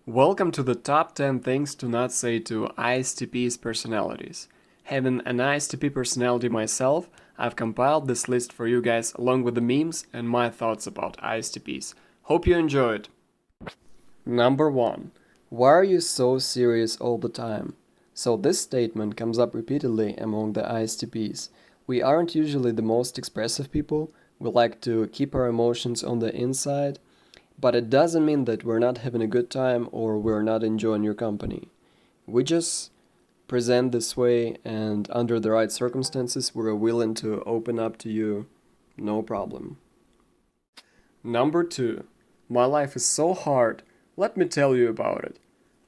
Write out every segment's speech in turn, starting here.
Welcome to the top 10 things to not say to ISTP's personalities. Having an ISTP personality myself, I've compiled this list for you guys along with the memes and my thoughts about ISTPs. Hope you enjoy it. Number 1. Why are you so serious all the time? So this statement comes up repeatedly among the ISTPs. We aren't usually the most expressive people. We like to keep our emotions on the inside. But it doesn't mean that we're not having a good time or we're not enjoying your company. We just present this way, and under the right circumstances, we're willing to open up to you, no problem. Number 2. My life is so hard, let me tell you about it.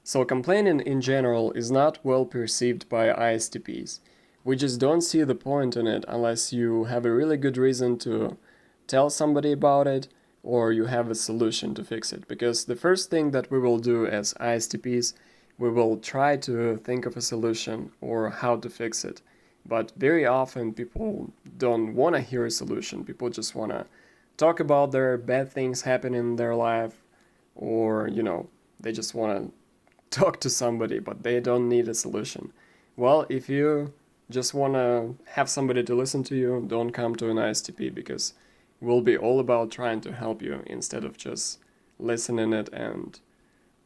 So complaining in general is not well perceived by ISTPs. We just don't see the point in it unless you have a really good reason to tell somebody about it or you have a solution to fix it. Because the first thing that we will do as ISTPs, we will try to think of a solution or how to fix it. But very often people don't want to hear a solution. People just want to talk about their bad things happening in their life, or, they just want to talk to somebody, but they don't need a solution. Well, if you just want to have somebody to listen to you, don't come to an ISTP, because we'll be all about trying to help you instead of just listening it and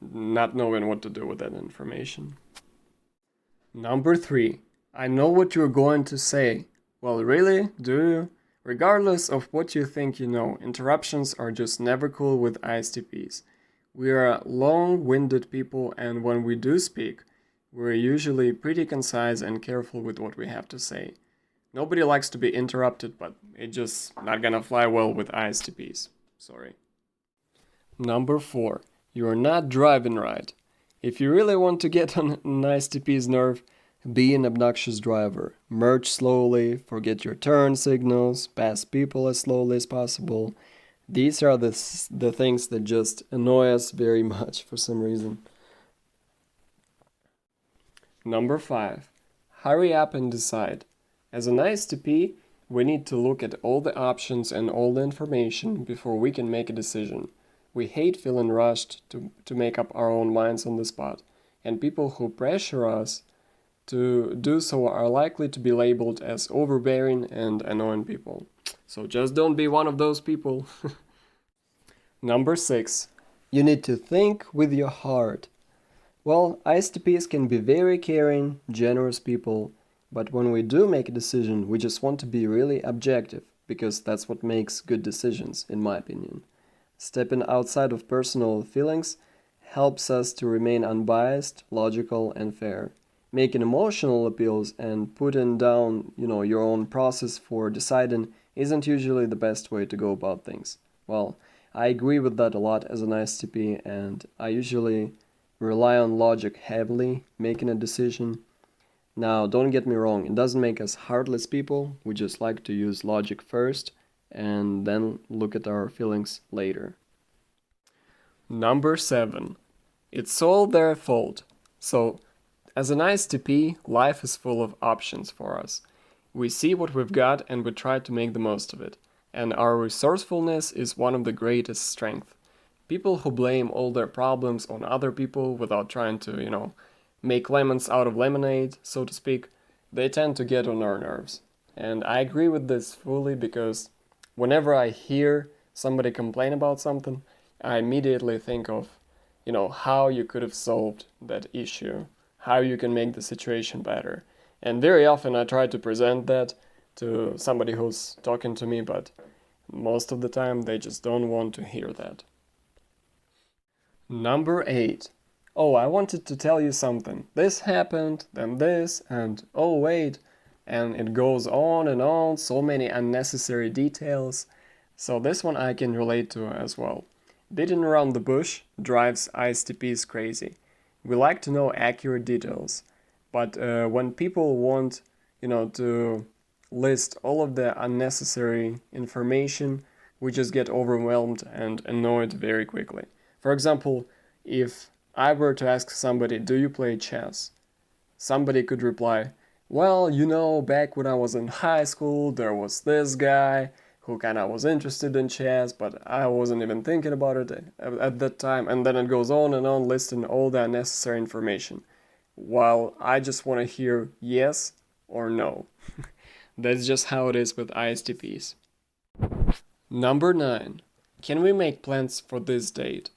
not knowing what to do with that information. Number 3. I know what you're going to say. Well, really? Do you? Regardless of what you think you know, interruptions are just never cool with ISTPs. We are long-winded people, and when we do speak, we're usually pretty concise and careful with what we have to say. Nobody likes to be interrupted, but it's just not gonna fly well with ISTPs. Sorry. Number 4. You're not driving right. If you really want to get on an ISTP's nerve, be an obnoxious driver. Merge slowly, forget your turn signals, pass people as slowly as possible. These are the things that just annoy us very much for some reason. Number 5. Hurry up and decide. As an ISTP, we need to look at all the options and all the information before we can make a decision. We hate feeling rushed to make up our own minds on the spot, and people who pressure us to do so are likely to be labeled as overbearing and annoying people. So just don't be one of those people. Number 6. You need to think with your heart. Well, ISTPs can be very caring, generous people, but when we do make a decision, we just want to be really objective, because that's what makes good decisions, in my opinion. Stepping outside of personal feelings helps us to remain unbiased, logical, and fair. Making emotional appeals and putting down, your own process for deciding isn't usually the best way to go about things. Well, I agree with that a lot as an ISTP, and I usually rely on logic heavily making a decision. Now, don't get me wrong, it doesn't make us heartless people. We just like to use logic first and then look at our feelings later. Number 7. It's all their fault. So, as an ISTP, life is full of options for us. We see what we've got and we try to make the most of it. And our resourcefulness is one of the greatest strengths. People who blame all their problems on other people without trying to, make lemons out of lemonade, so to speak, they tend to get on our nerves. And I agree with this fully, because whenever I hear somebody complain about something, I immediately think of, how you could have solved that issue, how you can make the situation better. And very often I try to present that to somebody who's talking to me, but most of the time they just don't want to hear that. Number 8. Oh, I wanted to tell you something. This happened, then this, and oh wait, and it goes on, so many unnecessary details. So this one I can relate to as well. Beating around the bush drives ISTPs crazy. We like to know accurate details, but when people want, to list all of the unnecessary information, we just get overwhelmed and annoyed very quickly. For example, if I were to ask somebody, do you play chess? Somebody could reply, well, back when I was in high school, there was this guy, who kind of was interested in chess, but I wasn't even thinking about it at that time. And then it goes on and on listing all the unnecessary information, while I just want to hear yes or no. That's just how it is with ISTPs. Number 9. Can we make plans for this date?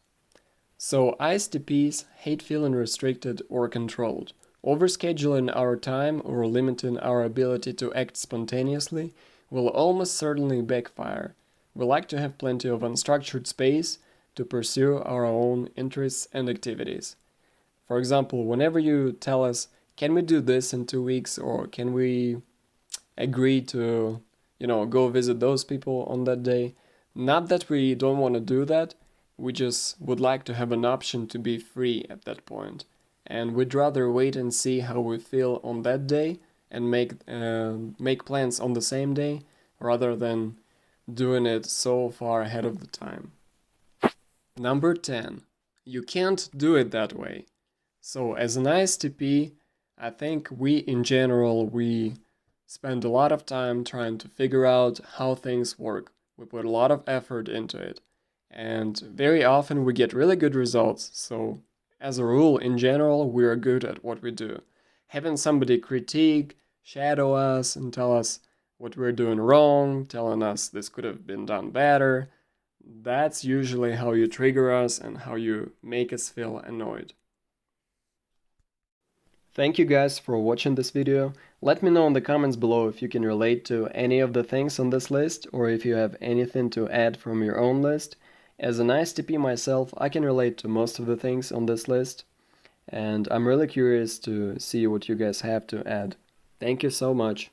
So ISTPs hate feeling restricted or controlled. Overscheduling our time or limiting our ability to act spontaneously will almost certainly backfire. We like to have plenty of unstructured space to pursue our own interests and activities. For example, whenever you tell us, can we do this in 2 weeks, or can we agree to, go visit those people on that day? Not that we don't want to do that, we just would like to have an option to be free at that point. And we'd rather wait and see how we feel on that day and make plans on the same day rather than doing it so far ahead of the time. Number 10. You can't do it that way. So as an ISTP, I think we in general, we spend a lot of time trying to figure out how things work. We put a lot of effort into it. And very often we get really good results. So as a rule, in general, we are good at what we do. Having somebody critique, shadow us, and tell us what we're doing wrong, telling us this could have been done better, that's usually how you trigger us and how you make us feel annoyed. Thank you guys for watching this video. Let me know in the comments below if you can relate to any of the things on this list, or if you have anything to add from your own list. As an ISTP myself, I can relate to most of the things on this list, and I'm really curious to see what you guys have to add. Thank you so much.